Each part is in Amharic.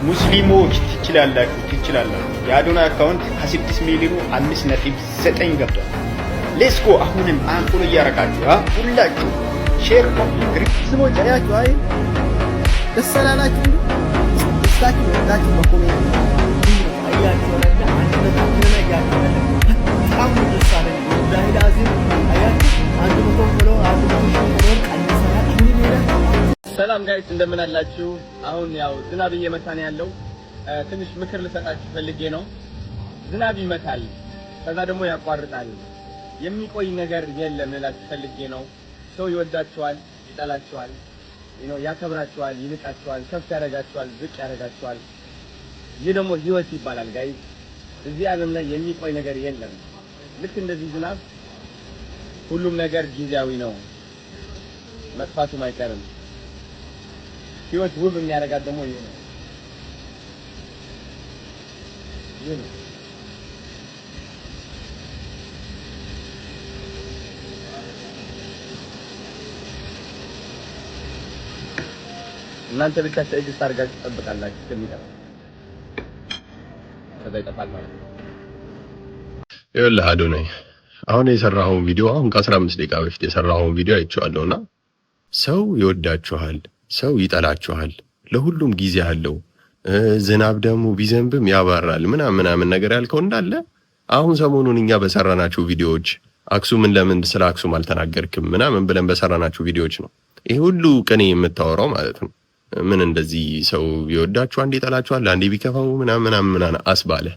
ሙስሊሞች ትችላላችሁ። የአዶናይ አካውንት ከ6 ሚሊዮኑ 5.9 ገብቷል። ሌስኮ አሁንም አንፎሎ እያረጋችሁ ሁላችሁ ሼር ኮምፕሊት ስሞች አያችሁ። አይ ደስ አላላችሁ? ደስታችሁ ወዳችሁ በኮሜንት አያችሁ ወላዳ አንተ በጣም ያያችሁ በጣም ደስ አለኝ። ወላሂ ላዚም አያችሁ አንዱ ፎሎ አንዱ ፎሎ ቀንሰናል። ሰላም ጋይስ እንደምን አላችሁ? አሁን ያው ዝናብ እየመታ ነው ያለው። ትንሽ ምክር ልሰጣችሁ ፈልጌ ነው። ዝናብ ይመታል፣ ከዛ ደግሞ ያቋርጣል። የሚቆይ ነገር የለም ልላችሁ ፈልጌ ነው። ሰው ይወዳችኋል፣ ይጠላችኋል፣ ያከብራችኋል፣ ይንቃችኋል፣ ከፍ ያደርጋችኋል፣ ዝቅ ያደርጋችኋል። ይህ ደግሞ ህይወት ይባላል ጋይስ። እዚህ ዓለም ላይ የሚቆይ ነገር የለም። ልክ እንደዚህ ዝናብ ሁሉም ነገር ጊዜያዊ ነው፣ መጥፋቱም አይቀርም። ህይወት ውብ የሚያደርጋት ደግሞ ይሄ ነው። እናንተ ብቻ ትዕግስት አድርጋችሁ ትጠብቃላችሁ እስከሚጠፋ። ከዛ ይጠፋል ማለት ነው። ይኸውልህ አዶናይ አሁን የሰራኸውን ቪዲዮ አሁን ከ15 ደቂቃ በፊት የሰራኸውን ቪዲዮ አይቼዋለሁና ሰው ይወዳችኋል፣ ሰው ይጠላችኋል፣ ለሁሉም ጊዜ አለው። ዝናብ ደግሞ ቢዘንብም ያባራል ምናምን ነገር ያልከው እንዳለ አሁን ሰሞኑን እኛ በሰራናቸው ቪዲዮዎች አክሱምን ለምን ስለ አክሱም አልተናገርክም ምናምን ብለን በሰራናቸው ቪዲዮዎች ነው ይሄ ሁሉ ቅኔ የምታወራው ማለት ነው። ምን እንደዚህ ሰው ይወዳችኋል፣ አንዴ ይጠላችኋል፣ አንዴ ቢከፋው ምናምን አስባለ።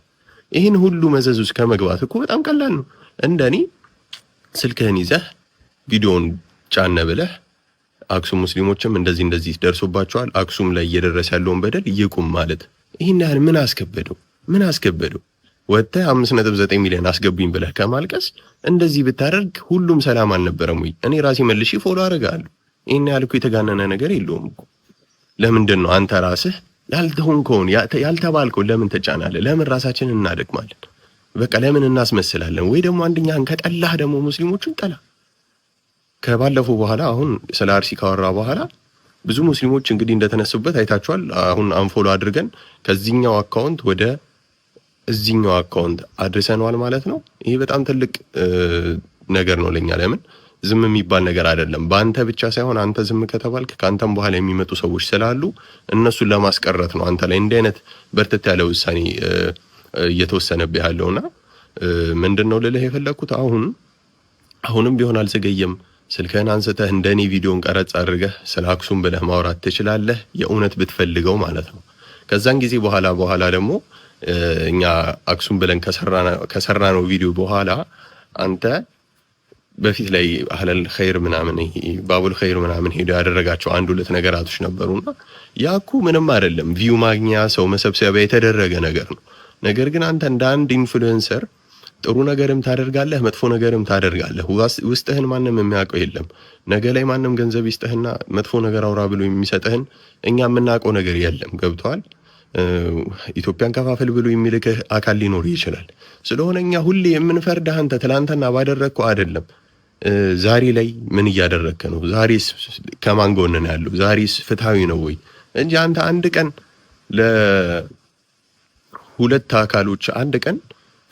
ይሄን ሁሉ መዘዝ ውስጥ ከመግባት እኮ በጣም ቀላል ነው። እንደኔ ስልክህን ይዘህ ቪዲዮውን ጫነ ብለህ አክሱም ሙስሊሞችም እንደዚህ ደርሶባቸዋል፣ አክሱም ላይ እየደረሰ ያለውን በደል ይቁም ማለት ይሄን ያህል ምን አስከበደው? ወጥተህ 5.9 ሚሊዮን አስገቡኝ ብለህ ከማልቀስ እንደዚህ ብታደርግ ሁሉም ሰላም አልነበረም ወይ? እኔ ራሴ መልሼ ፎሎ አደርጋለሁ። ይሄን ያህል እኮ የተጋነነ ነገር የለውም እኮ። ለምንድን ነው አንተ ራስህ ያልተሆንከውን ያልተባልከውን ለምን ተጫናለህ? ለምን ራሳችንን እናደክማለን? በቃ ለምን እናስመስላለን? ወይ ደግሞ አንደኛህን ከጠላህ ደግሞ ሙስሊሞቹን ጠላ። ከባለፈው በኋላ አሁን ስለ አርሲ ካወራ በኋላ ብዙ ሙስሊሞች እንግዲህ እንደተነሱበት አይታችኋል። አሁን አንፎሎ አድርገን ከዚህኛው አካውንት ወደ እዚህኛው አካውንት አድርሰናል ማለት ነው። ይሄ በጣም ትልቅ ነገር ነው ለኛ። ለምን ዝም የሚባል ነገር አይደለም። በአንተ ብቻ ሳይሆን አንተ ዝም ከተባልክ ከአንተም በኋላ የሚመጡ ሰዎች ስላሉ እነሱን ለማስቀረት ነው አንተ ላይ እንዲህ አይነት በርተት ያለ ውሳኔ እየተወሰነብህ ያለውና ምንድነው ልልህ የፈለኩት አሁንም ቢሆን አልዘገየም። ስልክህን አንስተህ እንደኔ ቪዲዮን ቀረጽ አድርገህ ስለ አክሱም ብለህ ማውራት ትችላለህ፣ የእውነት ብትፈልገው ማለት ነው። ከዛን ጊዜ በኋላ ደግሞ እኛ አክሱም ብለን ከሰራነው ቪዲዮ በኋላ አንተ በፊት ላይ አህለል ኸይር ምናምን ባቡል ኸይር ምናምን ሄዶ ያደረጋቸው አንድ ሁለት ነገራቶች ነበሩና ያኩ ምንም አይደለም፣ ቪው ማግኛ ሰው መሰብሰቢያ የተደረገ ነገር ነው። ነገር ግን አንተ እንደ አንድ ኢንፍሉዌንሰር ጥሩ ነገርም ታደርጋለህ፣ መጥፎ ነገርም ታደርጋለህ። ውስጥህን ማንም የሚያውቀው የለም። ነገ ላይ ማንም ገንዘብ ይስጥህና መጥፎ ነገር አውራ ብሎ የሚሰጥህን እኛ የምናውቀው ነገር የለም። ገብቷል? ኢትዮጵያን ከፋፈል ብሎ የሚልክህ አካል ሊኖር ይችላል። ስለሆነ እኛ ሁሌ የምንፈርድህ አንተ ትላንትና ባደረግከው አይደለም፣ ዛሬ ላይ ምን እያደረግክ ነው? ዛሬስ ከማን ጎን ነው ያለው? ዛሬስ ፍትሃዊ ነው ወይ? እንጂ አንተ አንድ ቀን ለሁለት አካሎች አንድ ቀን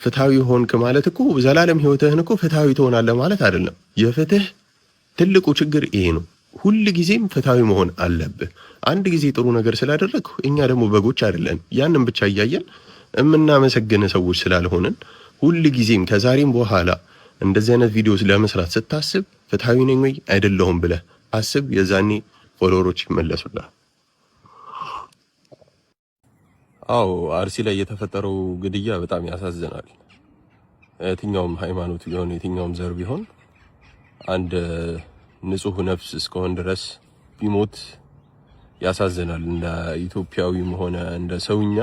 ፍትሃዊ ሆንክ ማለት እኮ ዘላለም ህይወትህን እኮ ፍትሃዊ ትሆናለህ ማለት አይደለም። የፍትህ ትልቁ ችግር ይሄ ነው። ሁሉ ጊዜም ፍትሃዊ መሆን አለብህ። አንድ ጊዜ ጥሩ ነገር ስላደረግኩ እኛ ደግሞ በጎች አይደለን። ያንን ብቻ እያየን የምናመሰግን ሰዎች ስላልሆንን ሁሉ ጊዜም ከዛሬም በኋላ እንደዚህ አይነት ቪዲዮስ ለመስራት ስታስብ ፍትሃዊ ነኝ ወይ አይደለሁም ብለህ አስብ። የዛኔ ፎሎወሮች ይመለሱልሃል። አዎ አርሲ ላይ የተፈጠረው ግድያ በጣም ያሳዝናል። የትኛውም ሃይማኖት ቢሆን የትኛውም ዘር ቢሆን አንድ ንጹህ ነፍስ እስከሆነ ድረስ ቢሞት ያሳዝናል። እንደ ኢትዮጵያዊም ሆነ እንደ ሰውኛ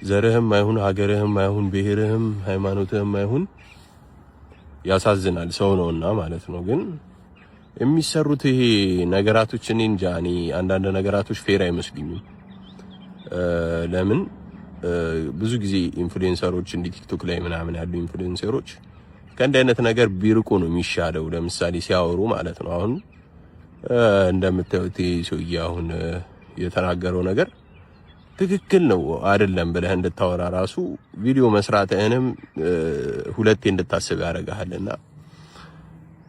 ዘርህም አይሁን ሀገርህም አይሁን ብሔርህም ሃይማኖትህም አይሁን ያሳዝናል። ሰው ነውና ማለት ነው። ግን የሚሰሩት ይሄ ነገራቶች እኔ እንጃ፣ እኔ አንዳንድ ነገራቶች ፌር አይመስሉኝም። ለምን ብዙ ጊዜ ኢንፍሉዌንሰሮች እንዲ ቲክቶክ ላይ ምናምን ያሉ ኢንፍሉዌንሰሮች ከእንዲህ አይነት ነገር ቢርቁ ነው የሚሻለው። ለምሳሌ ሲያወሩ ማለት ነው። አሁን እንደምታዩት ሰውዬ አሁን የተናገረው ነገር ትክክል ነው አይደለም ብለህ እንድታወራ ራሱ ቪዲዮ መስራትህንም ሁለቴ እንድታስብ ያደርጋልና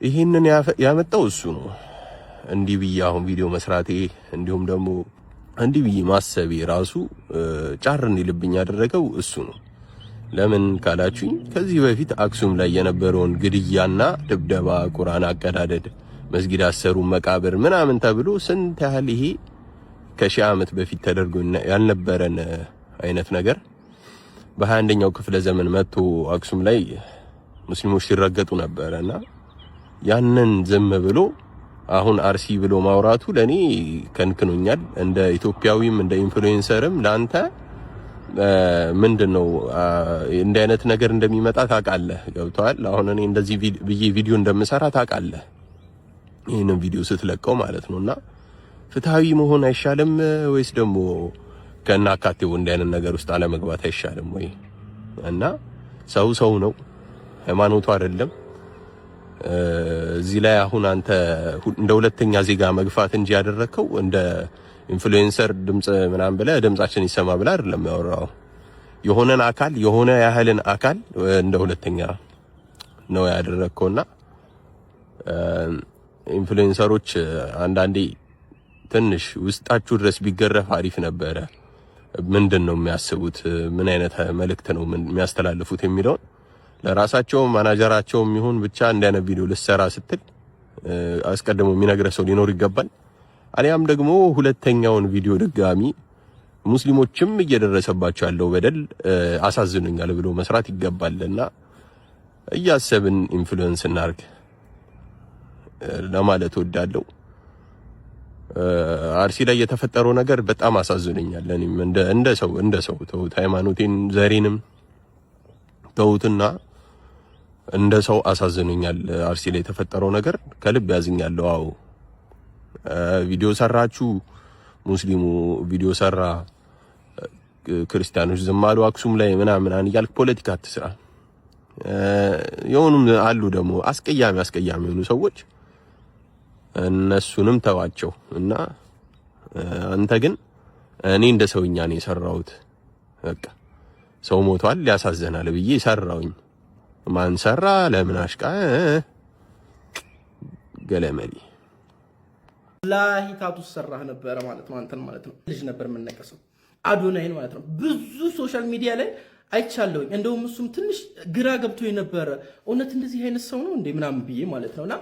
ይሄንን ያመጣው እሱ ነው። እንዲህ ብዬ አሁን ቪዲዮ መስራቴ እንዲሁም ደግሞ እንዲህ ብዬ ማሰቤ ራሱ ጫር እንዲልብኝ ያደረገው እሱ ነው። ለምን ካላችሁኝ ከዚህ በፊት አክሱም ላይ የነበረውን ግድያና ድብደባ፣ ቁርአን አቀዳደድ፣ መስጊድ አሰሩ፣ መቃብር ምናምን ተብሎ ስንት ያህል ይሄ ከሺህ ዓመት በፊት ተደርጎ ያልነበረን አይነት ነገር በ21ኛው ክፍለ ዘመን መጥቶ አክሱም ላይ ሙስሊሞች ሲረገጡ ነበርና ያንን ዝም ብሎ አሁን አርሲ ብሎ ማውራቱ ለኔ ከንክኖኛል። እንደ ኢትዮጵያዊም እንደ ኢንፍሉዌንሰርም ላንተ ምንድነው እንደ አይነት ነገር እንደሚመጣ ታውቃለህ። ገብቷል። አሁን እኔ እንደዚህ ቪዲዮ እንደምሰራ ታውቃለህ፣ ይሄንን ቪዲዮ ስትለቀው ማለት ነውና ፍትሃዊ መሆን አይሻልም ወይስ ደግሞ ከናካቴው እንደ አይነት ነገር ውስጥ አለመግባት አይሻልም ወይ? እና ሰው ነው፣ ሃይማኖቱ አይደለም። እዚህ ላይ አሁን አንተ እንደ ሁለተኛ ዜጋ መግፋት እንጂ ያደረከው እንደ ኢንፍሉዌንሰር ድምጽ ምናምን ብለህ ድምጻችን ይሰማ ብለህ አይደለም ያወራው። የሆነን አካል የሆነ ያህልን አካል እንደ ሁለተኛ ነው ያደረከውና ኢንፍሉዌንሰሮች አንዳንዴ ትንሽ ውስጣችሁ ድረስ ቢገረፍ አሪፍ ነበረ። ምንድነው የሚያስቡት? ምን አይነት መልእክት ነው የሚያስተላልፉት የሚለውን ለራሳቸው ማናጀራቸው ይሁን ብቻ እንደ አይነት ቪዲዮ ልሰራ ስትል አስቀድሞ የሚነግረው ሰው ሊኖር ይገባል። አሊያም ደግሞ ሁለተኛውን ቪዲዮ ድጋሚ ሙስሊሞችም እየደረሰባቸው ያለው በደል አሳዝኑኛል ብሎ መስራት ይገባልና እያሰብን ኢንፍሉዌንስ እናርግ ለማለት ወዳለው። አርሲ ላይ የተፈጠረው ነገር በጣም አሳዝኑኛል። እኔም እንደ ሰው ተውት፣ ሃይማኖቴን ዘሬንም ተውትና እንደ ሰው አሳዝኑኛል። አርሲ ላይ የተፈጠረው ነገር ከልብ ያዝኛለሁ። አዎ ቪዲዮ ሰራችሁ፣ ሙስሊሙ ቪዲዮ ሰራ፣ ክርስቲያኖች ዝም አሉ አክሱም ላይ ምናምን እያልክ ፖለቲካ አትስራ። የሆኑም አሉ ደግሞ አስቀያሚ የሆኑ ሰዎች፣ እነሱንም ተዋቸው እና አንተ ግን እኔ እንደ ሰውኛ ነው የሰራሁት። በቃ ሰው ሞቷል ያሳዘናል ብዬ ሰራውኝ። ማን ሰራ ለምን አሽቃ ገለመሊ ወላሂ ታቱ ሰራህ ነበር ማለት ነው። አንተን ማለት ነው ልጅ ነበር የምንነቀሰው አዶናይን ማለት ነው። ብዙ ሶሻል ሚዲያ ላይ አይቻለሁኝ። እንደውም እሱም ትንሽ ግራ ገብቶ የነበረ እውነት እንደዚህ አይነት ሰው ነው እንዴ ምናምን ብዬ ማለት ነውና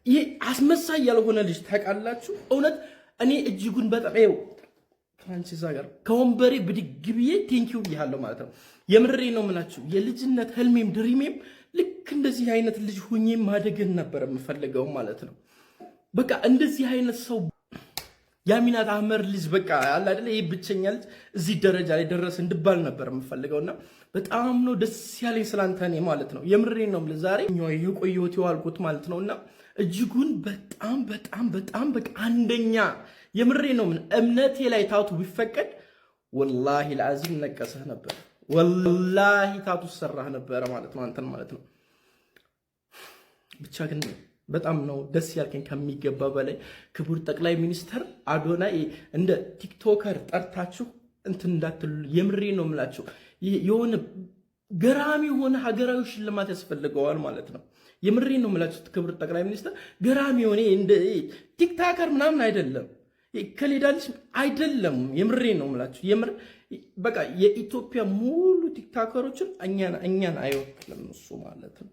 ይሄ አስመሳይ ያልሆነ ልጅ ታውቃላችሁ። እውነት እኔ እጅጉን በጣም ፍራንሲስ ሀገር ከወንበሬ ብድግ ብዬ ቴንኪው ብያለሁ ማለት ነው። የምሬ ነው የምላችሁ። የልጅነት ህልሜም ድሪሜም ልክ እንደዚህ አይነት ልጅ ሁኜ ማደግን ነበር የምፈልገው ማለት ነው። በቃ እንደዚህ አይነት ሰው ያሚናት አህመድ ልጅ በቃ አለ አይደለ፣ ይሄ ብቸኛ ልጅ እዚህ ደረጃ ላይ ደረሰ እንድባል ነበር የምፈልገውና በጣም ነው ደስ ያለኝ ስላንተ እኔ ማለት ነው። የምሬ ነው ዛሬ የቆየሁት የዋልኩት ማለት ነውና እጅጉን በጣም በቃ አንደኛ የምሬ ነው። ምን እምነቴ ላይ ታቱ ቢፈቀድ ወላሂ ለአዚም ነቀሰህ ነበር። ወላሂ ታቱ ሰራህ ነበር ማለት ነው አንተን ማለት ነው። ብቻ ግን በጣም ነው ደስ ያልከኝ ከሚገባ በላይ። ክቡር ጠቅላይ ሚኒስተር አዶናይ እንደ ቲክቶከር ጠርታችሁ እንትን እንዳትሉ የምሬ ነው የምላችሁ። የሆነ ገራሚ የሆነ ሀገራዊ ሽልማት ያስፈልገዋል ማለት ነው። የምሬ ነው የምላችሁ ክቡር ጠቅላይ ሚኒስተር ገራሚ የሆነ እንደ ቲክታከር ምናምን አይደለም፣ ከሌዳልሽ አይደለም። የምሬ ነው የምላችሁ። የምር በቃ የኢትዮጵያ ሙሉ ቲክታከሮችን እኛን አይወክልም እሱ ማለት ነው።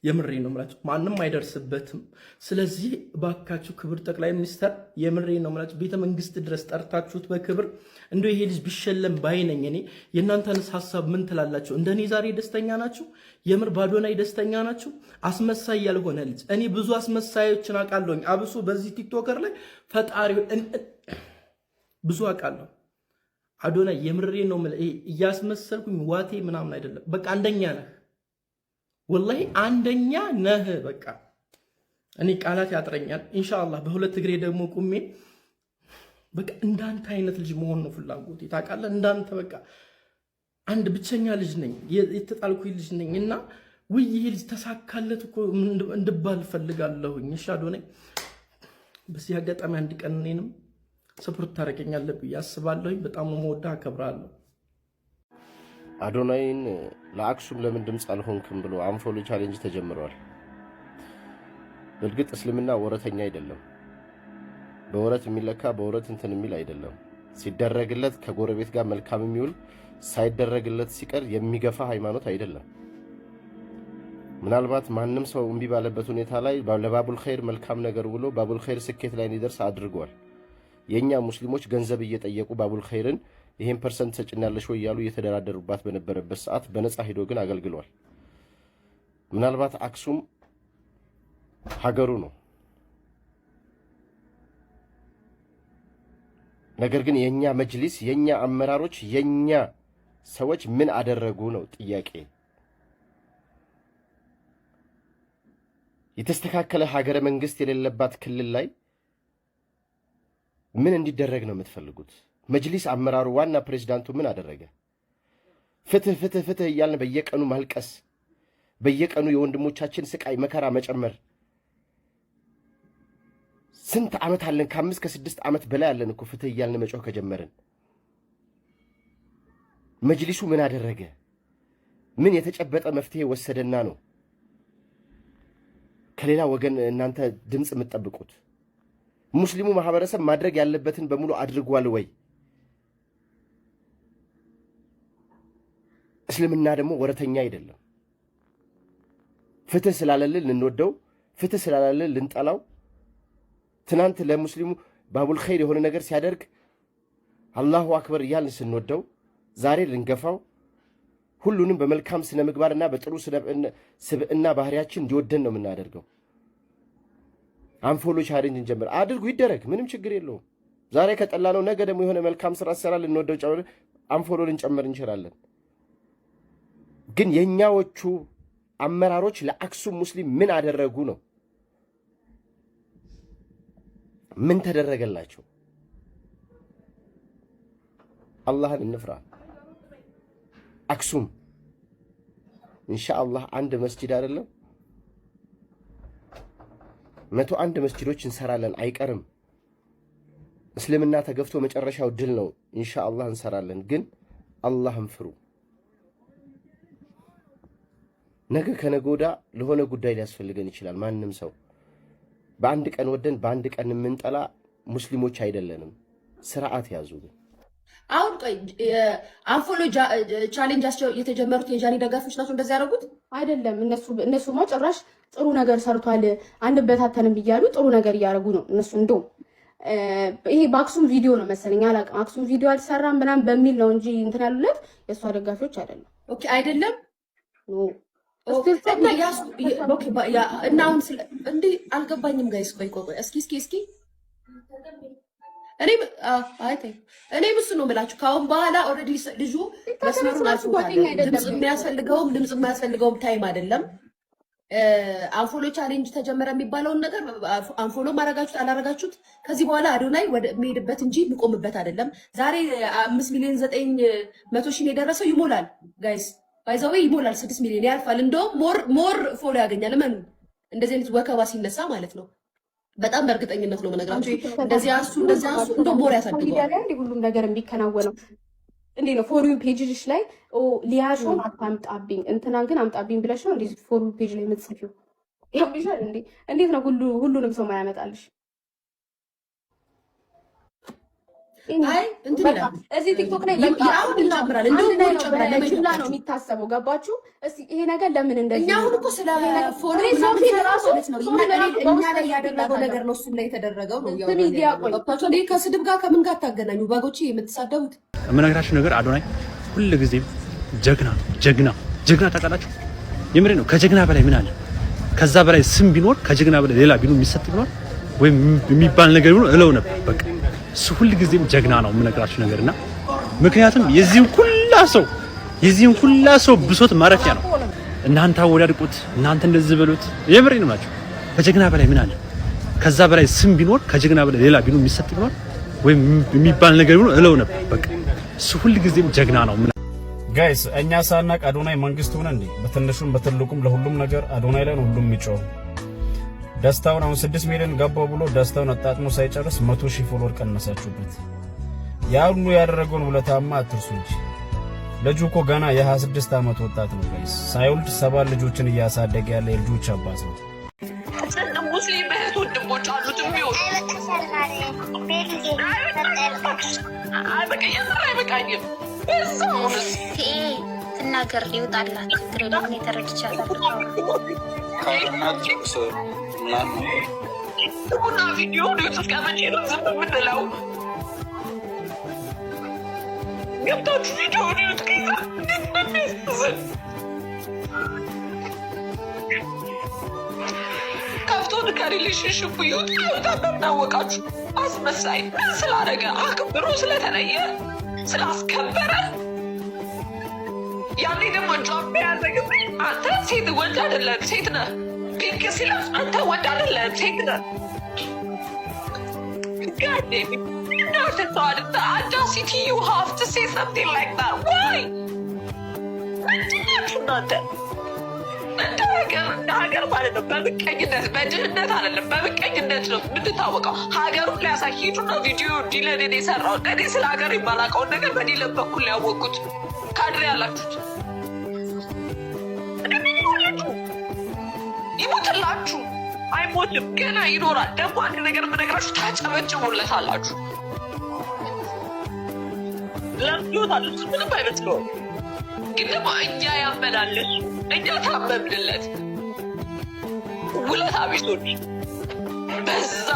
የምሬ ነው የምላችሁ ማንም አይደርስበትም። ስለዚህ ባካችሁ ክቡር ጠቅላይ ሚኒስተር የምሬ ነው የምላችሁ ቤተ መንግስት ድረስ ጠርታችሁት በክብር እንደው ይሄ ልጅ ቢሸለም ባይነኝ። እኔ የእናንተንስ ሐሳብ ምን ትላላችሁ? እንደኔ ዛሬ ደስተኛ ናችሁ? የምር በአዶናይ ደስተኛ ናችሁ? አስመሳይ ያልሆነ ልጅ እኔ ብዙ አስመሳዮችን አውቃለሁኝ። አብሶ በዚህ ቲክቶከር ላይ ፈጣሪ ብዙ አውቃለሁ። አዶናይ የምሬ ነው የምልህ እያስመሰልኩኝ ዋቴ ምናምን አይደለም። በቃ አንደኛ ነህ፣ ወላሂ አንደኛ ነህ። በቃ እኔ ቃላት ያጥረኛል። ኢንሻአላህ በሁለት እግሬ ደግሞ ቁሜ በቃ እንዳንተ አይነት ልጅ መሆን ነው ፍላጎቴ። ታውቃለህ እንዳንተ በቃ አንድ ብቸኛ ልጅ ነኝ፣ የተጣልኩኝ ልጅ ነኝ እና ውይ ይሄ ልጅ ተሳካለት እኮ እንድባል ፈልጋለሁኝ። እሺ አዶናይ በዚህ አጋጣሚ አንድ ቀን እኔንም ሰፖርት ታደርገኛለህ ብዬ አስባለሁኝ። በጣም ነው የምወድህ፣ አከብራለሁ። አዶናይን ለአክሱም ለምን ድምፅ አልሆንክም ብሎ አንፎሎ ቻሌንጅ ተጀምሯል። በእርግጥ እስልምና ወረተኛ አይደለም። በወረት የሚለካ በወረት እንትን የሚል አይደለም። ሲደረግለት ከጎረቤት ጋር መልካም የሚውል ሳይደረግለት ሲቀር የሚገፋ ሃይማኖት አይደለም። ምናልባት ማንም ሰው እምቢ ባለበት ሁኔታ ላይ ለባቡል ኸይር መልካም ነገር ብሎ ባቡል ኸይር ስኬት ላይ እንዲደርስ አድርጓል። የኛ ሙስሊሞች ገንዘብ እየጠየቁ ባቡል ኸይርን ይሄን ፐርሰንት ሰጭናለሽ ወይ ያሉ እየተደራደሩባት በነበረበት ሰዓት በነፃ ሄዶ ግን አገልግሏል። ምናልባት አክሱም ሀገሩ ነው። ነገር ግን የኛ መጅሊስ፣ የኛ አመራሮች፣ የኛ ሰዎች ምን አደረጉ ነው ጥያቄ። የተስተካከለ ሀገረ መንግስት የሌለባት ክልል ላይ ምን እንዲደረግ ነው የምትፈልጉት? መጅሊስ አመራሩ ዋና ፕሬዝዳንቱ ምን አደረገ? ፍትህ ፍትህ ፍትህ እያልን በየቀኑ ማልቀስ፣ በየቀኑ የወንድሞቻችን ስቃይ መከራ መጨመር። ስንት ዓመት አለን? ከ5 ከ6 ዓመት በላይ አለን እኮ ፍትህ እያልን መጮህ ከጀመርን። መጅሊሱ ምን አደረገ? ምን የተጨበጠ መፍትሄ ወሰደና ነው ከሌላ ወገን እናንተ ድምፅ የምትጠብቁት? ሙስሊሙ ማህበረሰብ ማድረግ ያለበትን በሙሉ አድርጓል ወይ? እስልምና ደግሞ ወረተኛ አይደለም። ፍትህ ስላለልን ልንወደው፣ ፍትህ ስላለልን ልንጠላው፣ ትናንት ለሙስሊሙ ባቡል ኸይር የሆነ ነገር ሲያደርግ አላሁ አክበር እያልን ስንወደው፣ ዛሬ ልንገፋው፣ ሁሉንም በመልካም ስነ ምግባርና በጥሩ ስብዕና ባህሪያችን እንዲወደን ነው የምናደርገው። አንፎሎ ቻሌንጅ እንጀምር። አድርጉ፣ ይደረግ፣ ምንም ችግር የለውም። ዛሬ ከጠላ ነው ነገ ደግሞ የሆነ መልካም ስራ ሰራ ልንወደው ጨምር አንፎሎ ልንጨምር እንችላለን። ግን የኛዎቹ አመራሮች ለአክሱም ሙስሊም ምን አደረጉ ነው? ምን ተደረገላቸው? አላህን እንፍራ። አክሱም ኢንሻአላህ አንድ መስጂድ አይደለም 101 መስጂዶች እንሰራለን፣ አይቀርም። እስልምና ተገፍቶ መጨረሻው ድል ነው። ኢንሻአላህ እንሰራለን። ግን አላህን ፍሩ። ነገ ከነገ ወዲያ ለሆነ ጉዳይ ሊያስፈልገን ይችላል። ማንም ሰው በአንድ ቀን ወደን በአንድ ቀን የምንጠላ ሙስሊሞች አይደለንም። ስርዓት ያዙ። አሁን አንፎሎ ቻሌንጅ የተጀመሩት የጃኒ ደጋፊዎች ናቸው እንደዚህ ያደረጉት አይደለም። እነሱማ ጭራሽ ጥሩ ነገር ሰርቷል አንበታተንም እያሉ ጥሩ ነገር እያደረጉ ነው እነሱ። እንደውም ይሄ በአክሱም ቪዲዮ ነው መሰለኝ አላውቅም፣ አክሱም ቪዲዮ አልሰራም ምናምን በሚል ነው እንጂ እንትን ያሉለት የእሷ ደጋፊዎች አይደለም። ኦኬ አይደለም እና አሁን እንዲህ አልገባኝም ጋይስ። ቆይ እስኪ እኔም እሱ ነው የምላችሁ። ከአሁን በኋላ ኦልሬዲ ልጁ መስመሩን አልፎታል። ድምፅ የማያስፈልገውም ታይም አይደለም። አንፎሎ ቻሌንጅ ተጀመረ የሚባለውን ነገር አንፎሎ ማረጋችሁት አላረጋችሁት ከዚህ በኋላ አዶናይ ወደ የሚሄድበት እንጂ የሚቆምበት አይደለም። ዛሬ 5,900,000 የደረሰው ይሞላል ጋይስ፣ ባይዘው ይሞላል። 6 ሚሊዮን ያልፋል። እንደውም ሞር ፎሎ ያገኛል። ምን እንደዚህ አይነት ወከባ ሲነሳ ማለት ነው። በጣም በእርግጠኝነት ነው የምነግራችሁ። እንደዚህ አንሱ እንደ ሞር ያሳድገዋል። ሁሉም ነገር የሚከናወነው እንዴ ነው። ፎር ዩ ፔጅሽ ላይ ሊያሾን አታምጣብኝ እንትናን ግን አምጣብኝ ብለሽ ነው እንዴ ፎር ዩ ፔጅ ላይ የምትጽፊው? ያብሻል እንዴ? እንዴት ነው ሁሉንም ሰው ማያመጣልሽ? አይ እንትን ይላል እዚህ ቲክቶክ ላይ አሁን ይጨምራል። እንደው ይጨምራል ለምንላ ነው የሚታሰበው? ገባችሁ? እስቲ ይሄ ነገር ለምን እንደዚህ እኛ አሁን እኮ ስለ ፎሎ ራሱ ነው እኛ ላይ ያደረገው ነገር ነው እሱም ላይ የተደረገው ነው። ያው እኔ ከስድብ ጋር ከምን ጋር ታገናኙ? ባጎቼ የምትሳደቡት የምነግራችሁ ነገር አዶናይ ሁልጊዜም ጀግና ታውቃላችሁ። የምሬ ነው። ከጀግና በላይ ምን አለ? ከዛ በላይ ስም ቢኖር ከጀግና በላይ ሌላ ቢኖር የሚሰጥ ቢኖር ወይም የሚባል ነገር ቢኖር እለው ነበር። በቃ እሱ ሁልጊዜም ጀግና ነው የምነግራችሁ ነገርና ምክንያቱም የዚህን ሁላ ሰው ብሶት ማረፊያ ነው። እናንተ አወዳድቁት፣ እናንተ እንደዚህ በሉት። የምሬ ነው ናቸው። ከጀግና በላይ ምን አለ? ከዛ በላይ ስም ቢኖር ከጀግና በላይ ሌላ ቢኖር የሚሰጥ ቢኖር ወይም የሚባል ነገር ቢኖር እለው ነበር። በቃ እሱ ሁልጊዜም ጀግና ነው። ጋይስ እኛ ሳናቅ አዶናይ መንግስት ሆነ እንዴ? በትንሹም በትልቁም ለሁሉም ነገር አዶናይ ላይ ነው ሁሉም የሚጮህ። ደስታውን አሁን 6 ሚሊዮን ገባው ብሎ ደስታውን አጣጥሞ ሳይጨርስ 100,000 ፎሎወር ቀነሳችሁበት። ያ ሁሉ ያደረገውን ውለታማ አትርሱ እንጂ ልጁ እኮ ገና የ26 ዓመት ወጣት ነው ጋይስ። ሳይወልድ 7 ልጆችን እያሳደገ ያለ የልጆች አባት ነው። ስንት ሙስሊም እህት ወንድሞች አሉት የሚወጡ አይበቃኝም። በዛውንስ ትናገር ሊወጣላት ትሬዳውን የተረድቻለሁ። ቡና ቪዲዮ ዩቱብ ከመቼ ነው ዝም የምንለው? ገብታችሁ ቪዲዮ ዩቱብ ከዛ እንዴት እንደሚያስዝን ከፍቶን ከሪሌሽንሽፑ ይወጣ ይወጣ በምናወቃችሁ አስመሳይ ምን ስላደረገ አክብሮ ስለተለየ ስላስከበረ ያኔ ደግሞ ጃምፕ ያዘ ጊዜ አንተ ሴት ወንድ አይደለም ሴት ነህ ፒንክ ሲለብስ አንተ ወንድ አይደለም ሴት ነህ ጋዴ not at all the audacity you have to say something like that. Why? not ሀገር ማለት ነው በምቀኝነት በድህነት አይደለም በምቀኝነት ነው የምትታወቀው። ሀገሩን ሊያሳሂዱ ነው ቪዲዮ ዲለኔ የሰራው እኔ ስለ ሀገር የማላውቀውን ነገር በዲለን በኩል ያወቁት ካድሬ ያላችሁት ይሞትላችሁ። አይሞትም ገና ይኖራል። ደግሞ አንድ ነገር የምነግራችሁ ታጨበጭቡለታላችሁ። ለምዶታል ምንም አይመስለውም። ግን ደግሞ እኛ ያመናለች እኛ ታመምንለት ውለታ ቢሶች በዛ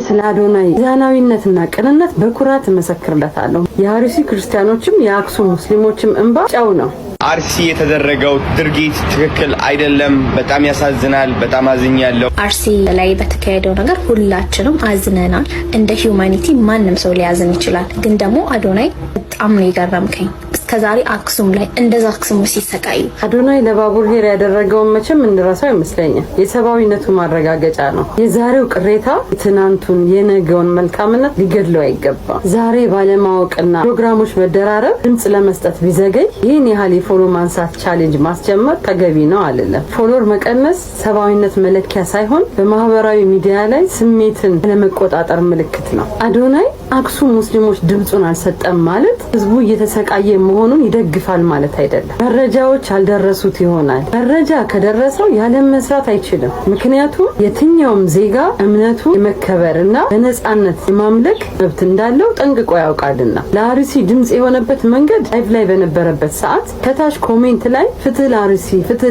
ስለ አዶናይ ሚዛናዊነትና ቅንነት በኩራት እመሰክርለታለሁ። የአርሲ ክርስቲያኖችም የአክሱም ሙስሊሞችም እንባ ጨው ነው። አርሲ የተደረገው ድርጊት ትክክል አይደለም። በጣም ያሳዝናል። በጣም አዝኛለሁ። አርሲ ላይ በተካሄደው ነገር ሁላችንም አዝነናል። እንደ ሂዩማኒቲ ማንም ሰው ሊያዝን ይችላል። ግን ደግሞ አዶናይ በጣም ነው የገረምከኝ። እስከዛሬ አክሱም ላይ እንደዛ አክሱም ሲሰቃዩ አዶናይ ለባቡር ሄር ያደረገውን መቼም እንረሳው አይመስለኝም። የሰብአዊነቱ ማረጋገጫ ነው። የዛሬው ቅሬታ ትናንቱን የነገውን መልካምነት ሊገድለው አይገባም። ዛሬ ባለማወቅና ፕሮግራሞች መደራረብ ድምጽ ለመስጠት ቢዘገይ ይህን ያህል የፎሎ ማንሳት ቻሌንጅ ማስጀመር ተገቢ ነው አይደለም። ፎሎወር መቀነስ ሰብአዊነት መለኪያ ሳይሆን በማህበራዊ ሚዲያ ላይ ስሜትን ለመቆጣጠር ምልክት ነው። አዶናይ አክሱም ሙስሊሞች ድምጹን አልሰጠም ማለት ህዝቡ እየተሰቃየ መሆኑን ይደግፋል ማለት አይደለም። መረጃዎች አልደረሱት ይሆናል። መረጃ ከደረሰው ያለ መስራት አይችልም። ምክንያቱም የትኛውም ዜጋ እምነቱ የመከበርና በነጻነት የማምለክ መብት እንዳለው ጠንቅቆ ያውቃልና ለአርሲ ድምጽ የሆነበት መንገድ ላይቭ ላይ በነበረበት ሰዓት ከታች ኮሜንት ላይ ፍትህ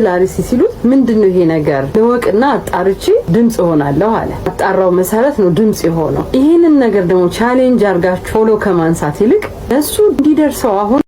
ለአርሲ ሲሉት ምንድነው ይሄ ነገር ለወቅና አጣርቼ ድምጽ ሆናለሁ አለ። አጣራው መሰረት ነው ድምጽ የሆነው። ይሄንን ነገር ደግሞ ቻሌንጅ አርጋችሁ ፎሎ ከማንሳት ይልቅ ለሱ እንዲደርሰው አሁን